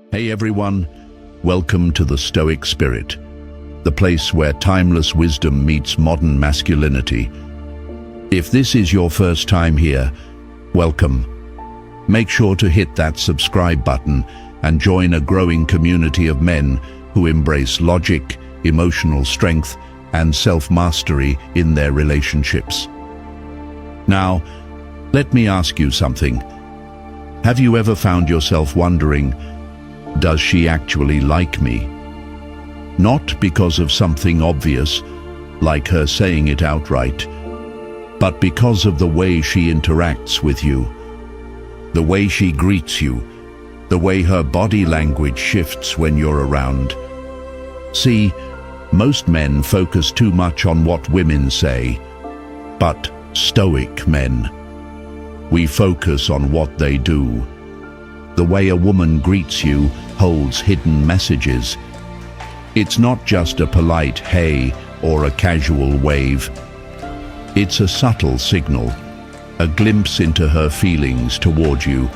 Hey everyone, welcome to the Stoic Spirit, the place where timeless wisdom meets modern masculinity. If this is your first time here, welcome. Make sure to hit that subscribe button and join a growing community of men who embrace logic, emotional strength, and self-mastery in their relationships. Now, let me ask you something. Have you ever found yourself wondering, does she actually like me? Not because of something obvious, like her saying it outright, but because of the way she interacts with you, the way she greets you, the way her body language shifts when you're around. See, most men focus too much on what women say, but Stoic men, we focus on what they do. The way a woman greets you holds hidden messages. It's not just a polite hey or a casual wave. It's a subtle signal, a glimpse into her feelings toward you.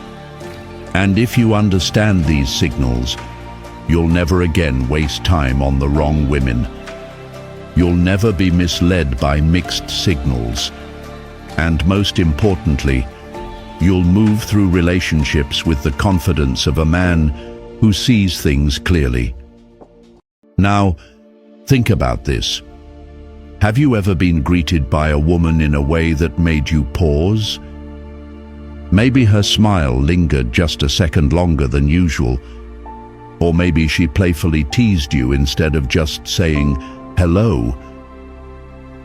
And if you understand these signals, you'll never again waste time on the wrong women. You'll never be misled by mixed signals. And most importantly, you'll move through relationships with the confidence of a man who sees things clearly. Now, think about this. Have you ever been greeted by a woman in a way that made you pause? Maybe her smile lingered just a second longer than usual, or maybe she playfully teased you instead of just saying hello.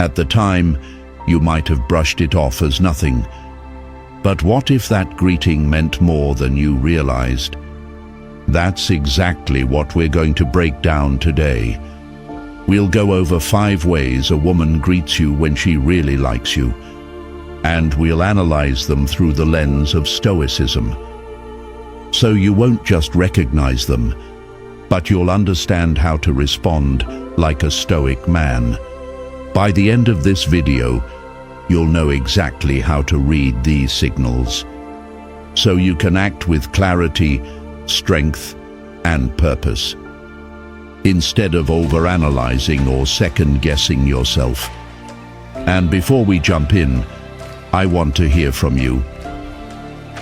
At the time, you might have brushed it off as nothing. But what if that greeting meant more than you realized? That's exactly what we're going to break down today. We'll go over 5 ways a woman greets you when she really likes you, and we'll analyze them through the lens of Stoicism. So you won't just recognize them, but you'll understand how to respond like a Stoic man. By the end of this video, you'll know exactly how to read these signals, so you can act with clarity, strength, and purpose, instead of overanalyzing or second-guessing yourself. And before we jump in, I want to hear from you.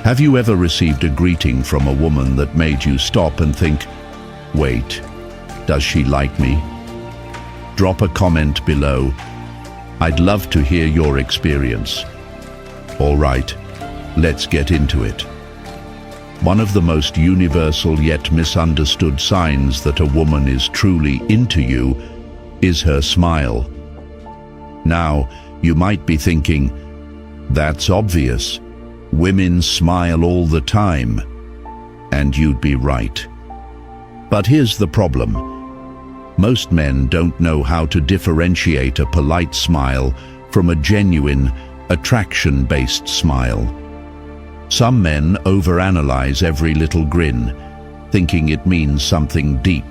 Have you ever received a greeting from a woman that made you stop and think, wait, does she like me? Drop a comment below. I'd love to hear your experience. All right, let's get into it. One of the most universal yet misunderstood signs that a woman is truly into you is her smile. Now, you might be thinking, that's obvious. Women smile all the time. And you'd be right. But here's the problem. Most men don't know how to differentiate a polite smile from a genuine, attraction-based smile. Some men overanalyze every little grin, thinking it means something deep.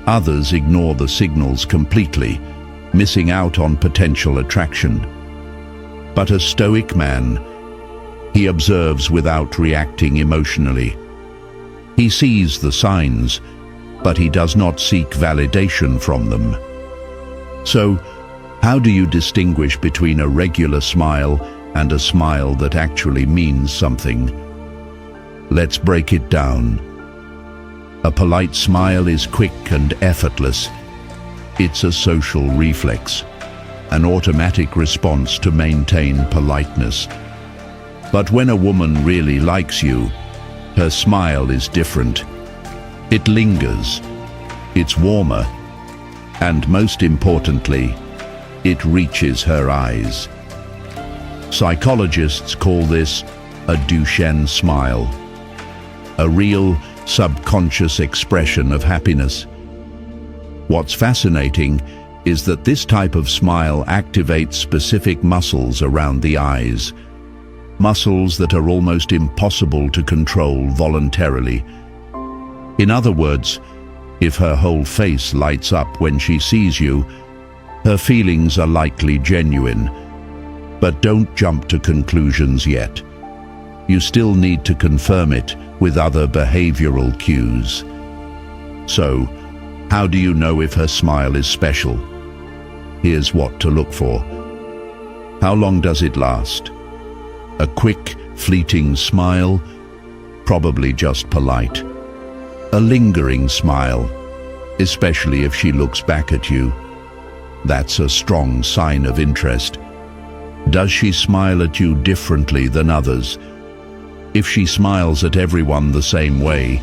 Others ignore the signals completely, missing out on potential attraction. But a Stoic man, he observes without reacting emotionally. He sees the signs, but he does not seek validation from them. So, how do you distinguish between a regular smile and a smile that actually means something? Let's break it down. A polite smile is quick and effortless. It's a social reflex, an automatic response to maintain politeness. But when a woman really likes you, her smile is different. It lingers, it's warmer, and most importantly, it reaches her eyes. Psychologists call this a Duchenne smile, a real subconscious expression of happiness. What's fascinating is that this type of smile activates specific muscles around the eyes, muscles that are almost impossible to control voluntarily. In other words, if her whole face lights up when she sees you, her feelings are likely genuine. But don't jump to conclusions yet. you still need to confirm it with other behavioral cues. So, how do you know if her smile is special? Here's what to look for. How long does it last? A quick, fleeting smile? Probably just polite. A lingering smile, especially if she looks back at you. That's a strong sign of interest. Does she smile at you differently than others? If she smiles at everyone the same way,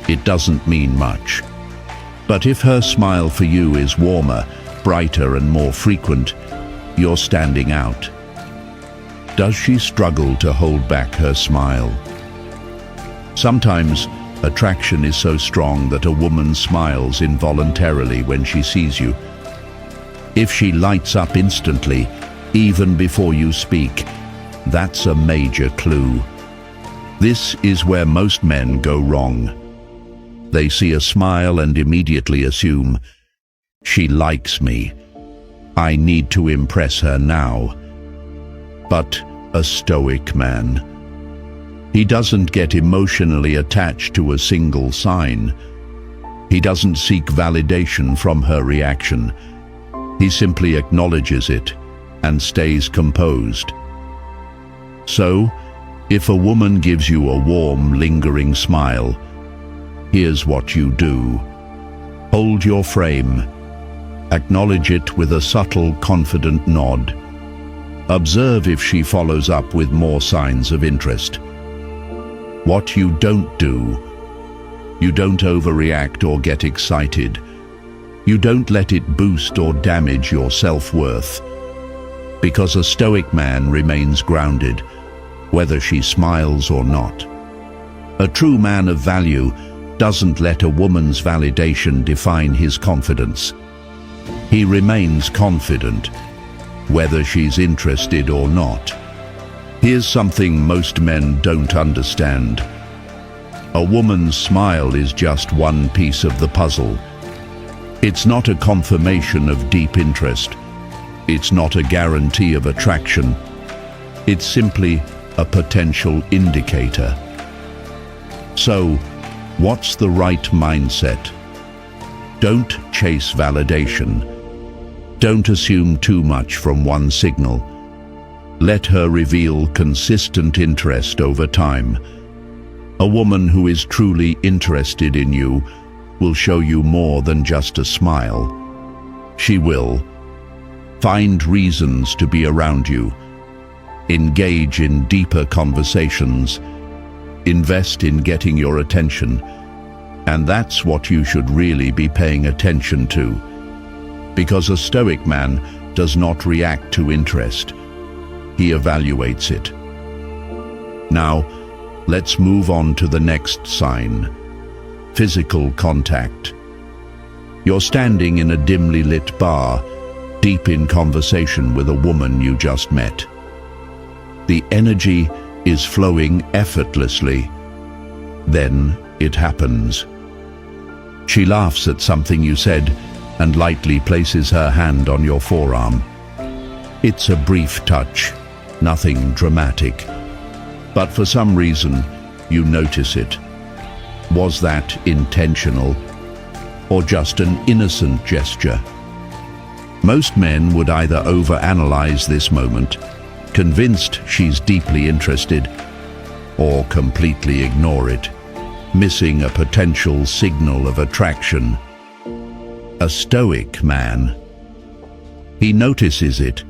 it doesn't mean much. But if her smile for you is warmer, brighter and more frequent, you're standing out. Does she struggle to hold back her smile? Sometimes, attraction is so strong that a woman smiles involuntarily when she sees you. If she lights up instantly, even before you speak, that's a major clue. This is where most men go wrong. They see a smile and immediately assume, "She likes me. I need to impress her now." But a Stoic man, he doesn't get emotionally attached to a single sign. He doesn't seek validation from her reaction. He simply acknowledges it and stays composed. So, if a woman gives you a warm, lingering smile, here's what you do. Hold your frame. Acknowledge it with a subtle, confident nod. Observe if she follows up with more signs of interest. What you don't do: you don't overreact or get excited. You don't let it boost or damage your self-worth. Because a Stoic man remains grounded, whether she smiles or not. A true man of value doesn't let a woman's validation define his confidence. He remains confident, whether she's interested or not. Here's something most men don't understand. A woman's smile is just one piece of the puzzle. It's not a confirmation of deep interest. It's not a guarantee of attraction. It's simply a potential indicator. So, what's the right mindset? Don't chase validation. Don't assume too much from one signal. Let her reveal consistent interest over time. A woman who is truly interested in you will show you more than just a smile. She will find reasons to be around you, engage in deeper conversations, invest in getting your attention, and that's what you should really be paying attention to. Because a Stoic man does not react to interest, he evaluates it. Now, let's move on to the next sign: physical contact. You're standing in a dimly lit bar, deep in conversation with a woman you just met. The energy is flowing effortlessly. Then it happens. She laughs at something you said and lightly places her hand on your forearm. It's a brief touch, nothing dramatic. But for some reason, you notice it. Was that intentional, or just an innocent gesture? Most men would either overanalyze this moment, convinced she's deeply interested, or completely ignore it, missing a potential signal of attraction. A Stoic man, he notices it,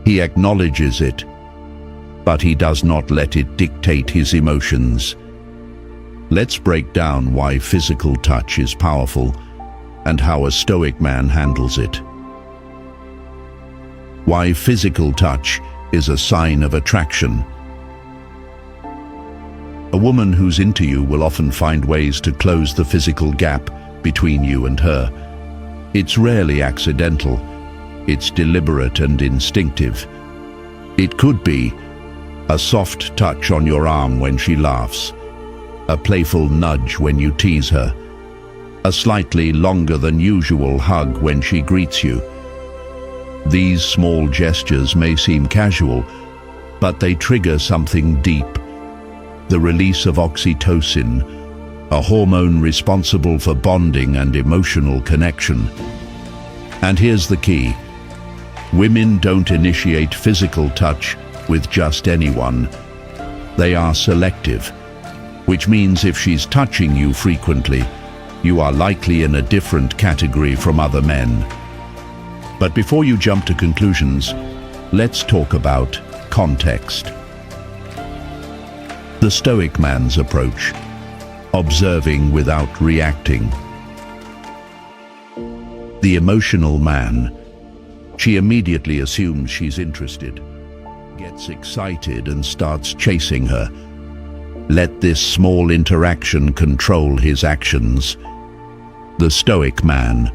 he acknowledges it, but he does not let it dictate his emotions. Let's break down why physical touch is powerful and how a Stoic man handles it. Why physical touch is a sign of attraction. A woman who's into you will often find ways to close the physical gap between you and her. It's rarely accidental. It's deliberate and instinctive. It could be a soft touch on your arm when she laughs, a playful nudge when you tease her, a slightly longer than usual hug when she greets you. These small gestures may seem casual, but they trigger something deep, the release of oxytocin, a hormone responsible for bonding and emotional connection. And here's the key. Women don't initiate physical touch with just anyone. They are selective, which means if she's touching you frequently, you are likely in a different category from other men. But before you jump to conclusions, let's talk about context. The Stoic man's approach, observing without reacting. The emotional man, she immediately assumes she's interested, gets excited and starts chasing her. Let this small interaction control his actions. The Stoic man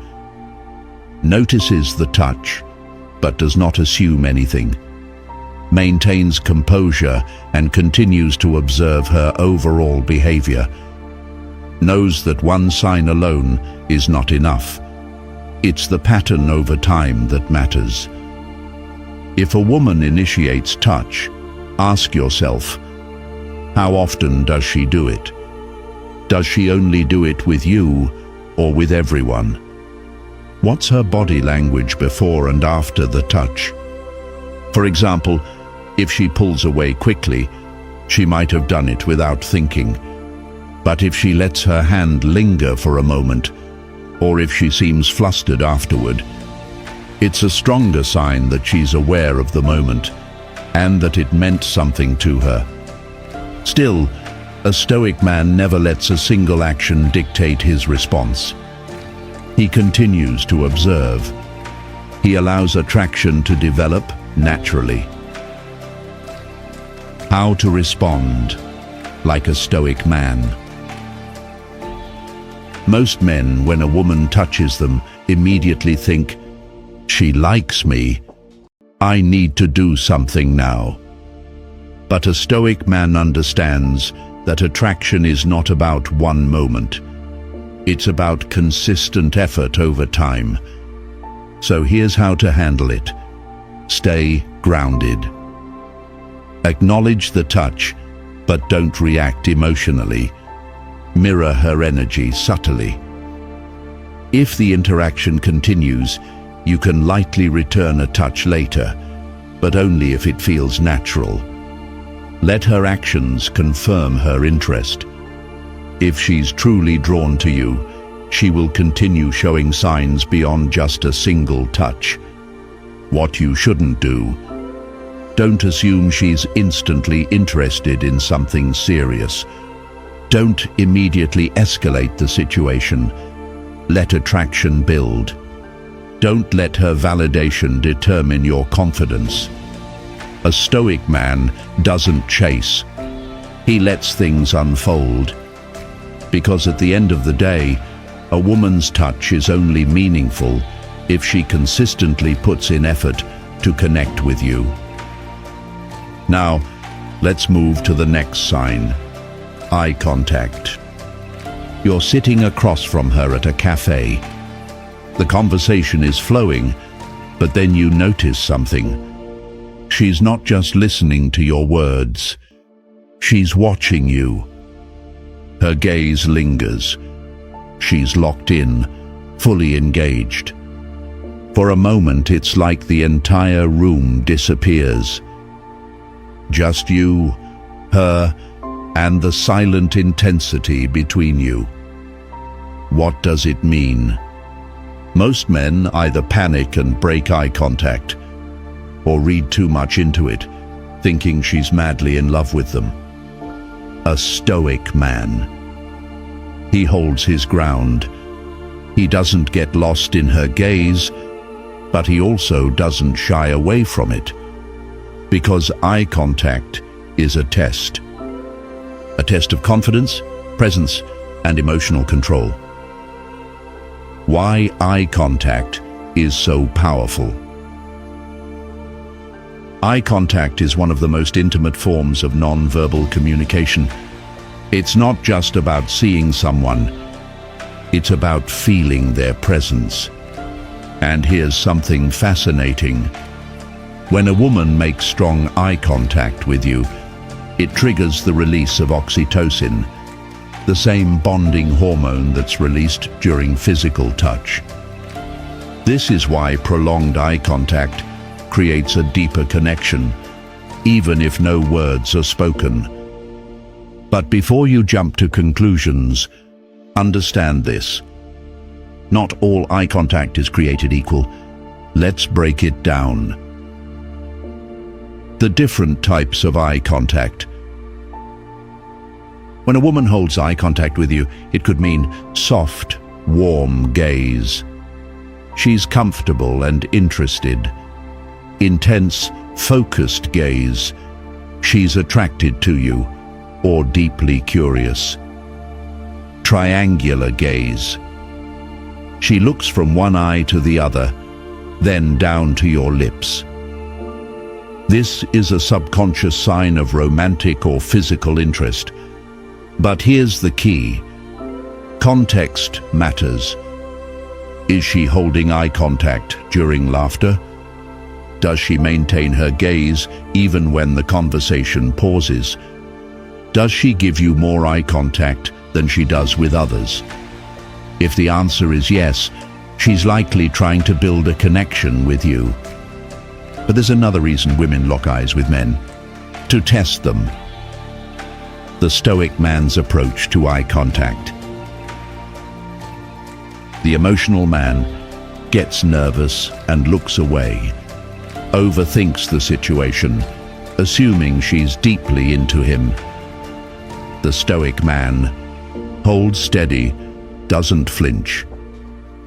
notices the touch, but does not assume anything, maintains composure and continues to observe her overall behavior, knows that one sign alone is not enough. It's the pattern over time that matters. If a woman initiates touch, ask yourself, how often does she do it? Does she only do it with you or with everyone? What's her body language before and after the touch? For example, if she pulls away quickly, she might have done it without thinking. But if she lets her hand linger for a moment, or if she seems flustered afterward, it's a stronger sign that she's aware of the moment and that it meant something to her. Still, a Stoic man never lets a single action dictate his response. He continues to observe. He allows attraction to develop naturally. How to respond like a Stoic man. Most men, when a woman touches them, immediately think, "She likes me. I need to do something now." But a Stoic man understands that attraction is not about one moment. It's about consistent effort over time. So here's how to handle it. Stay grounded. Acknowledge the touch, but don't react emotionally. Mirror her energy subtly. If the interaction continues, you can lightly return a touch later, but only if it feels natural. Let her actions confirm her interest. If she's truly drawn to you, she will continue showing signs beyond just a single touch. What you shouldn't do: don't assume she's instantly interested in something serious. Don't immediately escalate the situation. Let attraction build. Don't let her validation determine your confidence. A Stoic man doesn't chase. He lets things unfold. Because at the end of the day, a woman's touch is only meaningful if she consistently puts in effort to connect with you. Now, let's move to the next sign. Eye contact. You're sitting across from her at a cafe. The conversation is flowing, but then you notice something. She's not just listening to your words. She's watching you. Her gaze lingers. She's locked in, fully engaged. For a moment, it's like the entire room disappears. Just you, her, and the silent intensity between you. What does it mean? Most men either panic and break eye contact, or read too much into it, thinking she's madly in love with them. A Stoic man. He holds his ground. He doesn't get lost in her gaze, but he also doesn't shy away from it. Because eye contact is a test. A test of confidence, presence, and emotional control. Why eye contact is so powerful. Eye contact is one of the most intimate forms of non-verbal communication. It's not just about seeing someone, it's about feeling their presence. And here's something fascinating. When a woman makes strong eye contact with you, It triggers the release of oxytocin, the same bonding hormone that's released during physical touch. This is why prolonged eye contact creates a deeper connection, even if no words are spoken. But before you jump to conclusions, understand this. Not all eye contact is created equal. Let's break it down. The different types of eye contact. When a woman holds eye contact with you, it could mean soft, warm gaze. She's comfortable and interested. Intense, focused gaze. She's attracted to you or deeply curious. Triangular gaze. She looks from one eye to the other, then down to your lips. This is a subconscious sign of romantic or physical interest. But here's the key. Context matters. Is she holding eye contact during laughter? Does she maintain her gaze even when the conversation pauses? Does she give you more eye contact than she does with others? If the answer is yes, she's likely trying to build a connection with you. But there's another reason women lock eyes with men: to test them. The Stoic man's approach to eye contact. The emotional man gets nervous and looks away, overthinks the situation, assuming she's deeply into him. The Stoic man holds steady, doesn't flinch,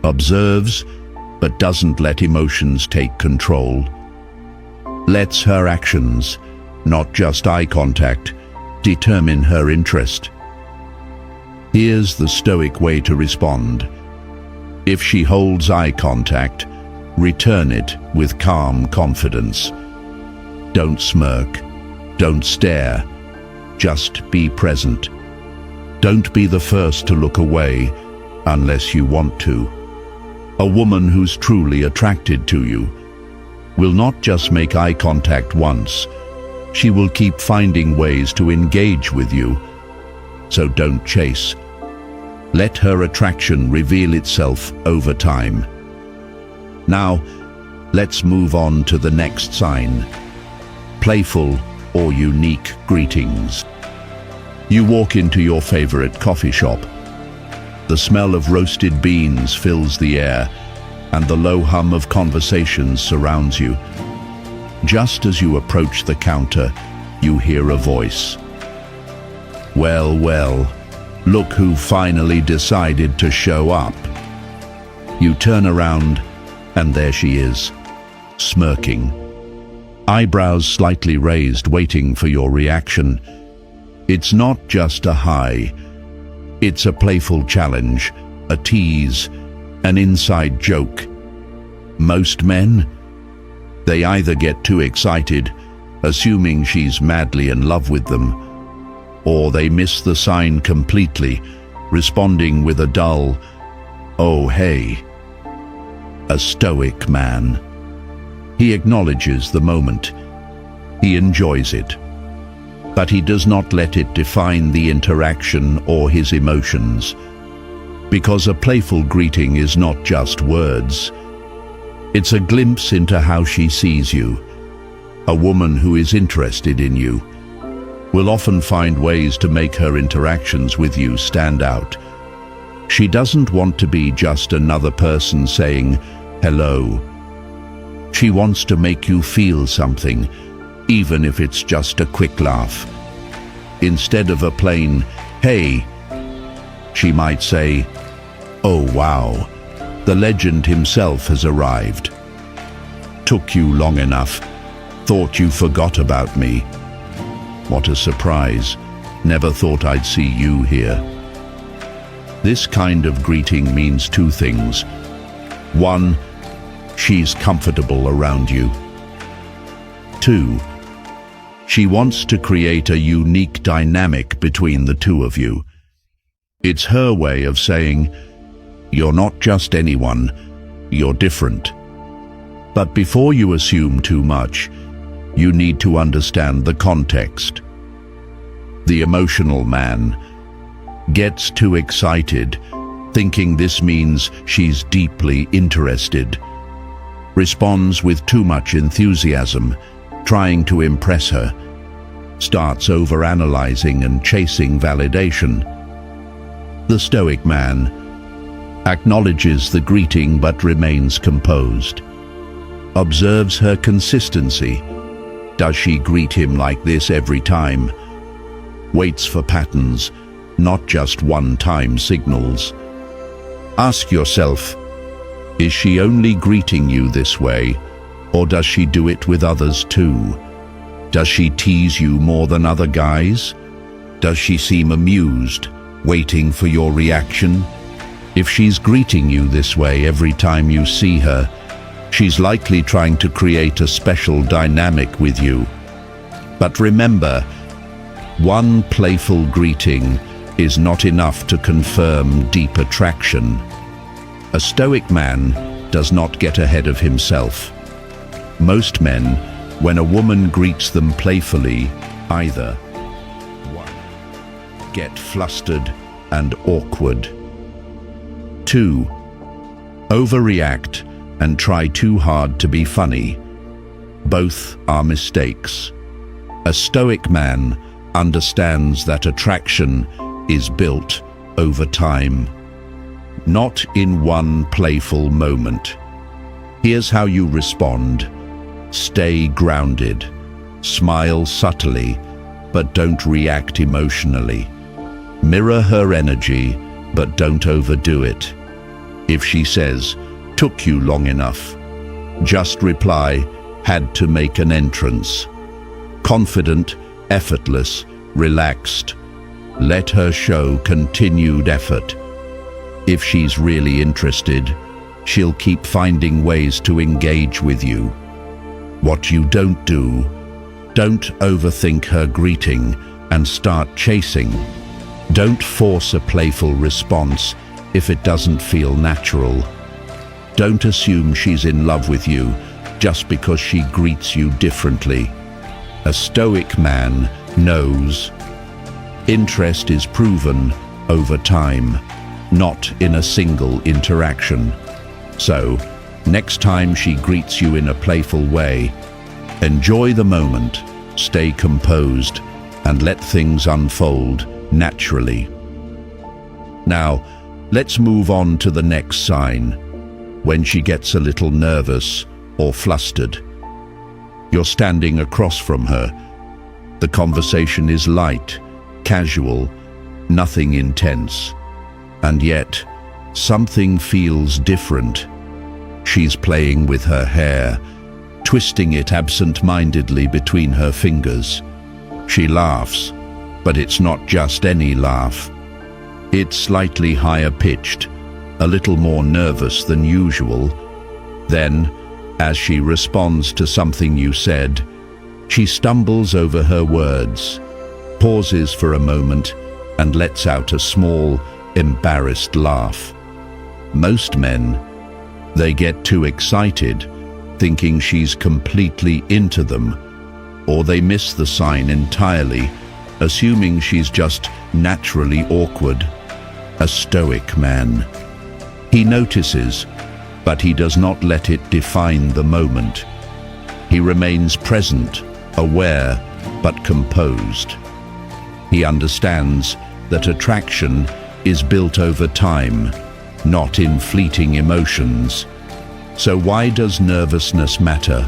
observes, but doesn't let emotions take control. Lets her actions, not just eye contact, determine her interest. Here's the Stoic way to respond. If she holds eye contact, return it with calm confidence. Don't smirk, don't stare, just be present. Don't be the first to look away unless you want to. A woman who's truly attracted to you will not just make eye contact once. She will keep finding ways to engage with you. So don't chase. Let her attraction reveal itself over time. Now, let's move on to the next sign. Playful or unique greetings. You walk into your favorite coffee shop. The smell of roasted beans fills the air, and the low hum of conversations surrounds you. Just as you approach the counter, you hear a voice. Well, well, look who finally decided to show up. You turn around, and there she is, smirking. Eyebrows slightly raised, waiting for your reaction. It's not just a hi. It's a playful challenge, a tease, an inside joke. Most men, they either get too excited, assuming she's madly in love with them, or they miss the sign completely, responding with a dull, "Oh, hey." A Stoic man. He acknowledges the moment. He enjoys it. But he does not let it define the interaction or his emotions. Because a playful greeting is not just words. It's a glimpse into how she sees you. A woman who is interested in you will often find ways to make her interactions with you stand out. She doesn't want to be just another person saying hello. She wants to make you feel something, even if it's just a quick laugh. Instead of a plain, "Hey," she might say, "Oh wow, the legend himself has arrived. Took you long enough. Thought you forgot about me. What a surprise. Never thought I'd see you here." This kind of greeting means two things. One, she's comfortable around you. Two, she wants to create a unique dynamic between the two of you. It's her way of saying, you're not just anyone, you're different. But before you assume too much, you need to understand the context. The emotional man gets too excited, thinking this means she's deeply interested. Responds with too much enthusiasm, trying to impress her. Starts overanalyzing and chasing validation. The Stoic man acknowledges the greeting but remains composed. Observes her consistency. Does she greet him like this every time? Waits for patterns, not just one-time signals. Ask yourself, is she only greeting you this way, or does she do it with others too? Does she tease you more than other guys? Does she seem amused, waiting for your reaction? If she's greeting you this way every time you see her, she's likely trying to create a special dynamic with you. But remember, one playful greeting is not enough to confirm deep attraction. A Stoic man does not get ahead of himself. Most men, when a woman greets them playfully, either 1. Get flustered and awkward. 2. Overreact and try too hard to be funny. Both are mistakes. A Stoic man understands that attraction is built over time, not in one playful moment. Here's how you respond. Stay grounded. Smile subtly, but don't react emotionally. Mirror her energy, but don't overdo it. If she says, "Took you long enough," just reply, "Had to make an entrance." Confident, effortless, relaxed. Let her show continued effort. If she's really interested, she'll keep finding ways to engage with you. What you don't do, don't overthink her greeting and start chasing. Don't force a playful response if it doesn't feel natural. Don't assume she's in love with you just because she greets you differently. A Stoic man knows interest is proven over time, not in a single interaction. So, next time she greets you in a playful way, enjoy the moment, stay composed, and let things unfold naturally. Now, let's move on to the next sign, when she gets a little nervous or flustered. You're standing across from her. The conversation is light, casual, nothing intense. And yet, something feels different. She's playing with her hair, twisting it absent-mindedly between her fingers. She laughs, but it's not just any laugh. It's slightly higher-pitched, a little more nervous than usual. Then, as she responds to something you said, she stumbles over her words, pauses for a moment, and lets out a small, embarrassed laugh. Most men, they get too excited, thinking she's completely into them, or they miss the sign entirely, assuming she's just naturally awkward. A Stoic man. He notices, but he does not let it define the moment. He remains present, aware, but composed. He understands that attraction is built over time, not in fleeting emotions. So why does nervousness matter?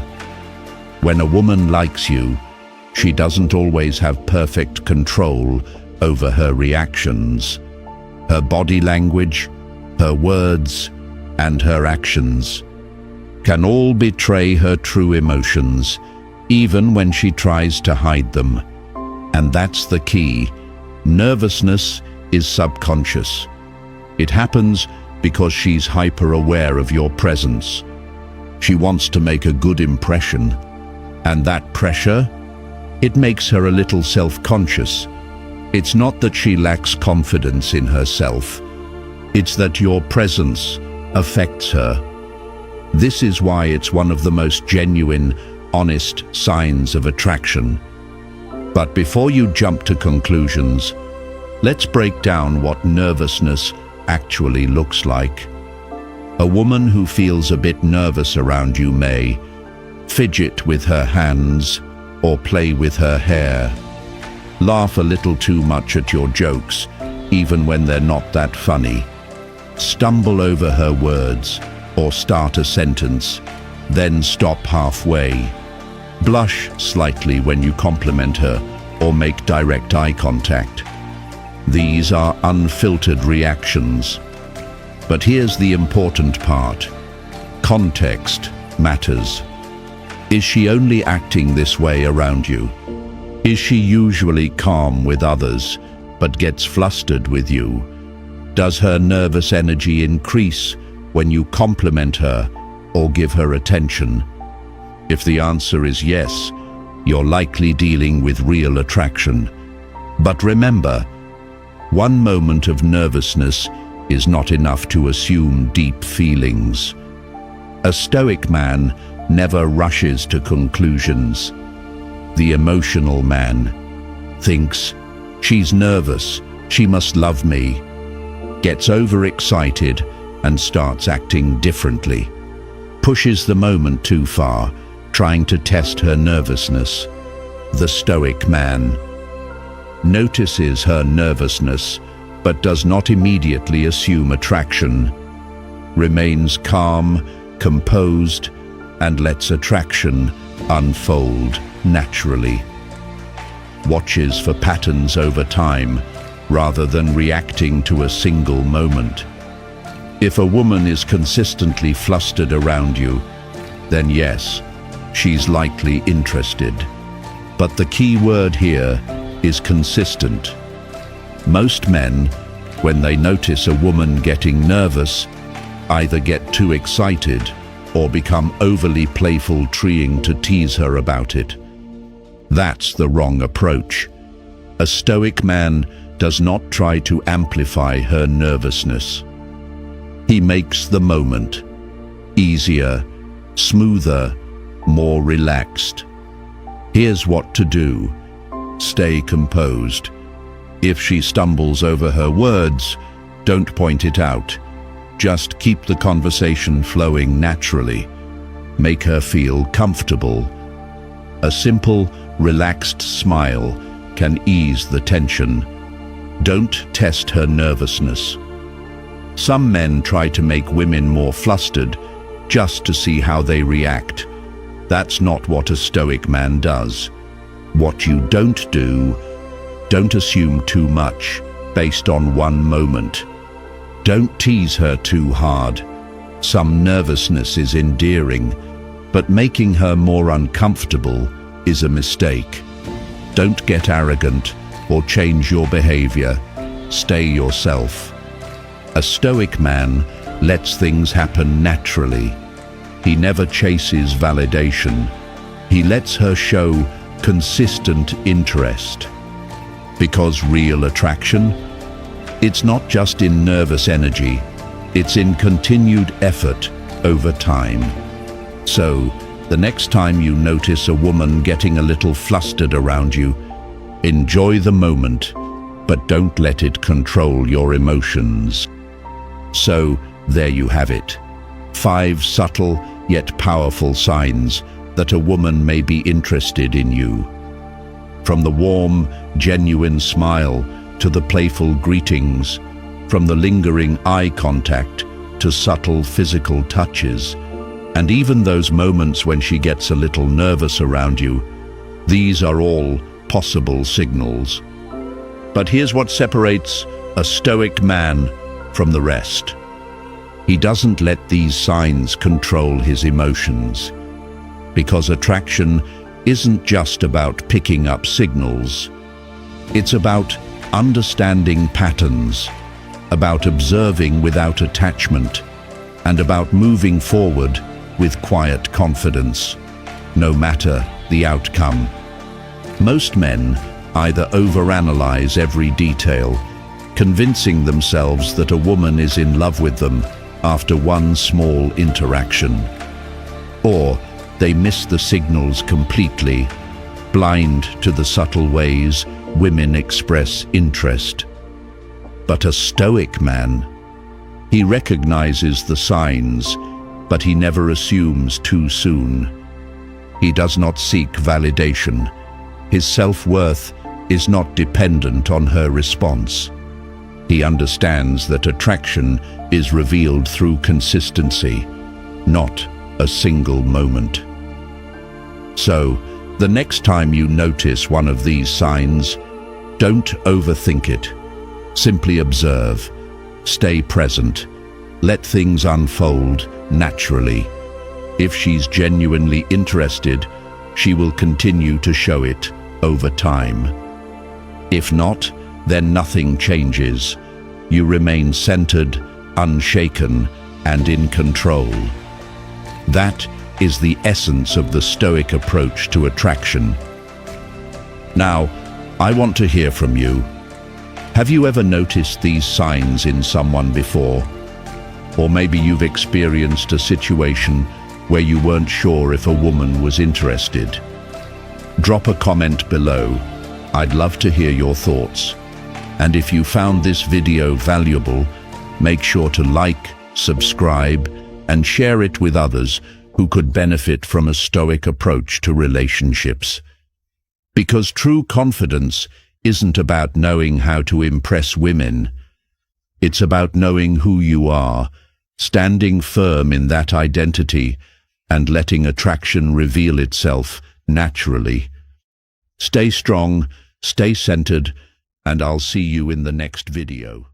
When a woman likes you, she doesn't always have perfect control over her reactions. Her body language, her words, and her actions can all betray her true emotions, even when she tries to hide them. And that's the key. Nervousness is subconscious. It happens because she's hyper-aware of your presence. She wants to make a good impression, and that pressure, it makes her a little self-conscious. It's not that she lacks confidence in herself. It's that your presence affects her. This is why it's one of the most genuine, honest signs of attraction. But before you jump to conclusions, let's break down what nervousness actually looks like. A woman who feels a bit nervous around you may fidget with her hands or play with her hair, laugh a little too much at your jokes, even when they're not that funny, stumble over her words or start a sentence, then stop halfway, blush slightly when you compliment her or make direct eye contact. These are unfiltered reactions. But here's the important part. Context matters. Is she only acting this way around you? Is she usually calm with others, but gets flustered with you? Does her nervous energy increase when you compliment her or give her attention? If the answer is yes, you're likely dealing with real attraction. But remember, one moment of nervousness is not enough to assume deep feelings. A Stoic man never rushes to conclusions. The emotional man thinks, she's nervous, she must love me, gets overexcited and starts acting differently, pushes the moment too far, trying to test her nervousness. The Stoic man notices her nervousness but does not immediately assume attraction, remains calm, composed, and lets attraction unfold naturally. Watches for patterns over time rather than reacting to a single moment. If a woman is consistently flustered around you, then yes, she's likely interested. But the key word here is consistent. Most men, when they notice a woman getting nervous, either get too excited or become overly playful, trying to tease her about it. That's the wrong approach. A Stoic man does not try to amplify her nervousness. He makes the moment easier, smoother, more relaxed. Here's what to do. Stay composed. If she stumbles over her words, don't point it out. Just keep the conversation flowing naturally. Make her feel comfortable. A simple, relaxed smile can ease the tension. Don't test her nervousness. Some men try to make women more flustered just to see how they react. That's not what a Stoic man does. What you don't do, don't assume too much based on one moment. Don't tease her too hard. Some nervousness is endearing, but making her more uncomfortable is a mistake. Don't get arrogant or change your behavior. Stay yourself. A Stoic man lets things happen naturally. He never chases validation. He lets her show consistent interest. Because real attraction, it's not just in nervous energy, it's in continued effort over time. So, the next time you notice a woman getting a little flustered around you, enjoy the moment, but don't let it control your emotions. So, there you have it. 5 subtle yet powerful signs that a woman may be interested in you. From the warm, genuine smile to the playful greetings, from the lingering eye contact to subtle physical touches, and even those moments when she gets a little nervous around you, these are all possible signals. But here's what separates a Stoic man from the rest. He doesn't let these signs control his emotions, because attraction isn't just about picking up signals. It's about understanding patterns, about observing without attachment, and about moving forward with quiet confidence, no matter the outcome. Most men either overanalyze every detail, convincing themselves that a woman is in love with them after one small interaction, or they miss the signals completely, blind to the subtle ways women express interest. But a Stoic man, he recognizes the signs, but he never assumes too soon. He does not seek validation. His self-worth is not dependent on her response. He understands that attraction is revealed through consistency, not a single moment. So, the next time you notice one of these signs, don't overthink it. Simply observe, stay present, let things unfold naturally. If she's genuinely interested, she will continue to show it over time. If not, then nothing changes. You remain centered, unshaken, and in control. That is the essence of the Stoic approach to attraction. Now, I want to hear from you. Have you ever noticed these signs in someone before? Or maybe you've experienced a situation where you weren't sure if a woman was interested. Drop a comment below. I'd love to hear your thoughts. And if you found this video valuable, make sure to like, subscribe, and share it with others who could benefit from a Stoic approach to relationships. Because true confidence isn't about knowing how to impress women. It's about knowing who you are, standing firm in that identity, and letting attraction reveal itself naturally. Stay strong, stay centered, and I'll see you in the next video.